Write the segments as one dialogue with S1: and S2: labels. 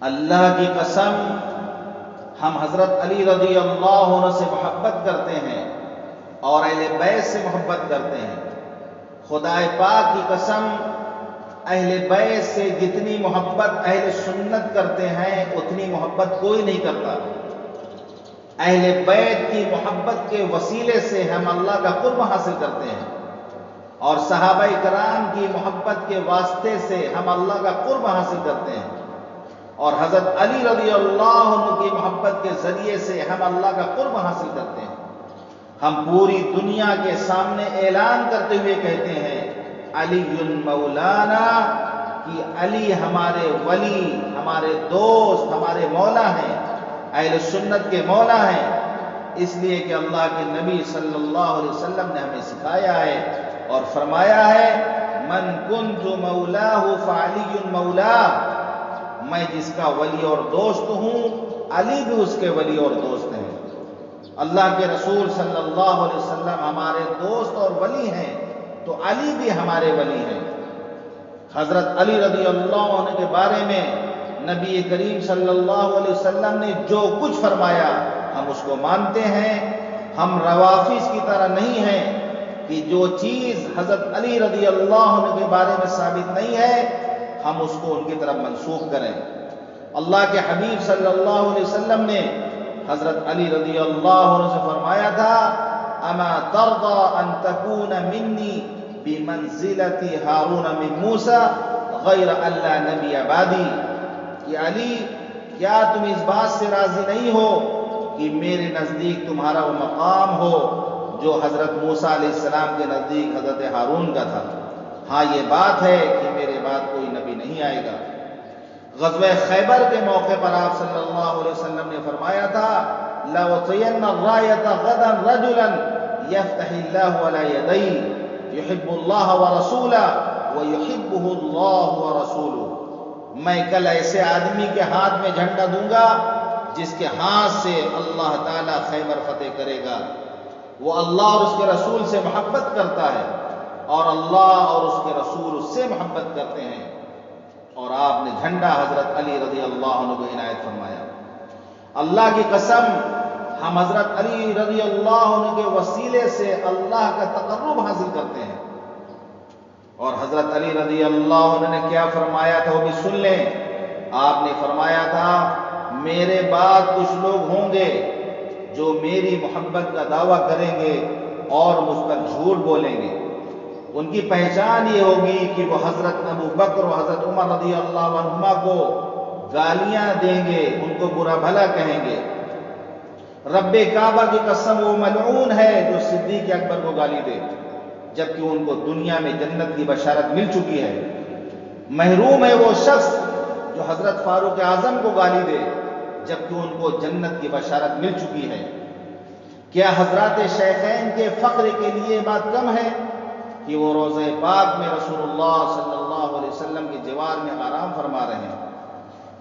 S1: اللہ کی قسم ہم حضرت علی رضی اللہ عنہ سے محبت کرتے ہیں اور اہل بیت سے محبت کرتے ہیں۔ خدا پاک کی قسم اہل بیت سے جتنی محبت اہل سنت کرتے ہیں اتنی محبت کوئی نہیں کرتا۔ اہل بیت کی محبت کے وسیلے سے ہم اللہ کا قرب حاصل کرتے ہیں، اور صحابہ کرام کی محبت کے واسطے سے ہم اللہ کا قرب حاصل کرتے ہیں، اور حضرت علی رضی اللہ عنہ کی محبت کے ذریعے سے ہم اللہ کا قرب حاصل کرتے ہیں۔ ہم پوری دنیا کے سامنے اعلان کرتے ہوئے کہتے ہیں علی مولانا، کہ علی ہمارے ولی، ہمارے دوست، ہمارے مولا ہیں، اہل سنت کے مولا ہیں، اس لیے کہ اللہ کے نبی صلی اللہ علیہ وسلم نے ہمیں سکھایا ہے اور فرمایا ہے من کنت مولاہ فعلی مولا، میں جس کا ولی اور دوست ہوں علی بھی اس کے ولی اور دوست ہیں۔ اللہ کے رسول صلی اللہ علیہ وسلم ہمارے دوست اور ولی ہیں تو علی بھی ہمارے ولی ہیں۔ حضرت علی رضی اللہ عنہ کے بارے میں نبی کریم صلی اللہ علیہ وسلم نے جو کچھ فرمایا ہم اس کو مانتے ہیں۔ ہم روافض کی طرح نہیں ہیں کہ جو چیز حضرت علی رضی اللہ عنہ کے بارے میں ثابت نہیں ہے ہم اس کو ان کی طرف منسوخ کریں۔ اللہ کے حبیب صلی اللہ علیہ وسلم نے حضرت علی رضی اللہ عنہ سے فرمایا تھا اما ترضى ان تكون منی بمنزلت ہارون من موسیٰ غیر اللہ نبی بعدی، کہ علی کیا تم اس بات سے راضی نہیں ہو کہ میرے نزدیک تمہارا وہ مقام ہو جو حضرت موسیٰ علیہ السلام کے نزدیک حضرت ہارون کا تھا؟ ہاں یہ بات ہے کہ میرے بعد کوئی نبی نہیں آئے گا۔ غزوہ خیبر کے موقع پر آپ صلی اللہ علیہ وسلم نے فرمایا تھا لَأُعْطِيَنَّ الرَّايَةَ غَدًا رَجُلًا يَفْتَحِ اللَّهُ عَلَى يَدَيْهِ يُحِبُّ اللَّهَ وَرَسُولَهُ وَيُحِبُّهُ اللَّهُ وَرَسُولُهُ، میں کل ایسے آدمی کے ہاتھ میں جھنڈا دوں گا جس کے ہاتھ سے اللہ تعالیٰ خیبر فتح کرے گا، وہ اللہ اور اس کے رسول سے محبت کرتا ہے اور اللہ اور اس کے رسول اس سے محبت کرتے ہیں، اور آپ نے جھنڈا حضرت علی رضی اللہ عنہ کو عنایت فرمایا۔ اللہ کی قسم ہم حضرت علی رضی اللہ عنہ کے وسیلے سے اللہ کا تقرب حاصل کرتے ہیں، اور حضرت علی رضی اللہ عنہ نے کیا فرمایا تھا وہ بھی سن لیں۔ آپ نے فرمایا تھا میرے بعد کچھ لوگ ہوں گے جو میری محبت کا دعویٰ کریں گے اور مجھ پر جھوٹ بولیں گے، ان کی پہچان یہ ہوگی کہ وہ حضرت ابو بکر و حضرت عمر رضی اللہ عنہما کو گالیاں دیں گے، ان کو برا بھلا کہیں گے۔ رب کعبہ کی قسم وہ ملعون ہے جو صدیق اکبر کو گالی دے جبکہ ان کو دنیا میں جنت کی بشارت مل چکی ہے۔ محروم ہے وہ شخص جو حضرت فاروق اعظم کو گالی دے جبکہ ان کو جنت کی بشارت مل چکی ہے۔ کیا حضرات شیخین کے فخر کے لیے بات کم ہے کہ وہ روضہ پاک میں رسول اللہ صلی اللہ علیہ وسلم کے جوار میں آرام فرما رہے ہیں؟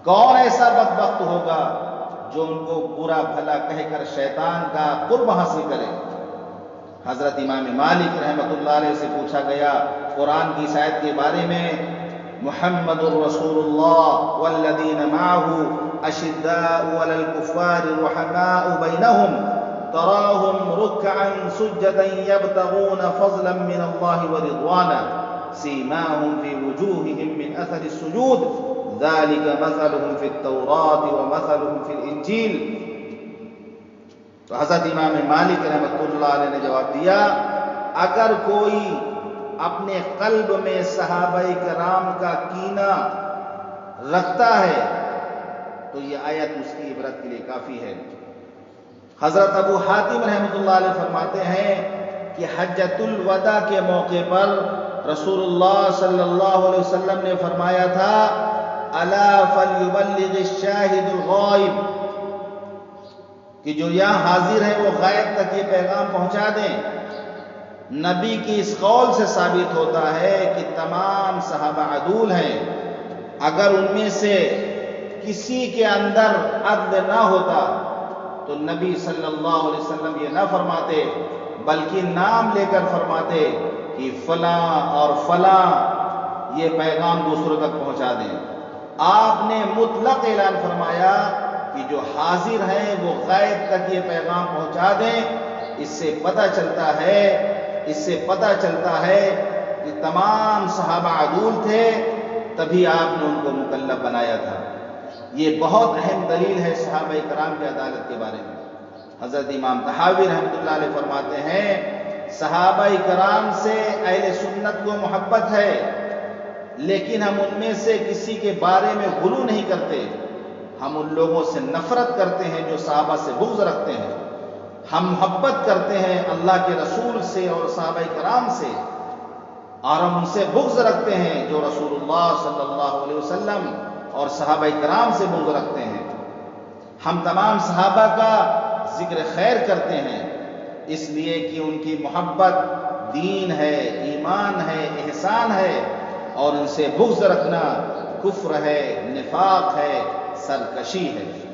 S1: کون ایسا بدبخت ہوگا جو ان کو برا بھلا کہہ کر شیطان کا قرب حاصل کرے؟ حضرت امام مالک رحمۃ اللہ علیہ سے پوچھا گیا قرآن کی آیت کے بارے میں محمد الرسول اللہ والذین معه اشداء علی الکفار رحماء بینہم تراہم رکعا سجدا یبتغون فضلا من اللہ ورضوانا سیماہم فی وجوہہم من اثر السجود ذلک مثلہم فی التوراۃ ومثلہم فی الانجیل۔ تو حضرت امام مالک رحمۃ اللہ علیہ نے جواب دیا اگر کوئی اپنے قلب میں صحابہ کرام کا کینہ رکھتا ہے تو یہ آیت اس کی عبرت کے لیے کافی ہے۔ حضرت ابو حاتم رحمۃ اللہ علیہ فرماتے ہیں کہ حجۃ الوداع کے موقع پر رسول اللہ صلی اللہ علیہ وسلم نے فرمایا تھا الا فلیبلغ الشاہد الغائب، کہ جو یہاں حاضر ہیں وہ غائب تک یہ پیغام پہنچا دیں۔ نبی کی اس قول سے ثابت ہوتا ہے کہ تمام صحابہ عدول ہیں، اگر ان میں سے کسی کے اندر عدل نہ ہوتا تو نبی صلی اللہ علیہ وسلم یہ نہ فرماتے بلکہ نام لے کر فرماتے کہ فلاں اور فلاں یہ پیغام دوسروں تک پہنچا دیں۔ آپ نے مطلق اعلان فرمایا کہ جو حاضر ہیں وہ غائب تک یہ پیغام پہنچا دیں۔ اس سے پتہ چلتا ہے کہ تمام صحابہ عدول تھے، تبھی آپ نے ان کو مکلف بنایا تھا۔ یہ بہت اہم دلیل ہے صحابہ کرام کی عدالت کے بارے میں۔ حضرت امام طحاوی رحمۃ اللہ علیہ فرماتے ہیں صحابہ کرام سے اہل سنت کو محبت ہے، لیکن ہم ان میں سے کسی کے بارے میں غلو نہیں کرتے۔ ہم ان لوگوں سے نفرت کرتے ہیں جو صحابہ سے بغض رکھتے ہیں۔ ہم محبت کرتے ہیں اللہ کے رسول سے اور صحابہ کرام سے، اور ہم ان سے بغض رکھتے ہیں جو رسول اللہ صلی اللہ علیہ وسلم اور صحابہ کرام سے بغض رکھتے ہیں۔ ہم تمام صحابہ کا ذکر خیر کرتے ہیں، اس لیے کہ ان کی محبت دین ہے، ایمان ہے، احسان ہے، اور ان سے بغض رکھنا کفر ہے، نفاق ہے، سرکشی ہے۔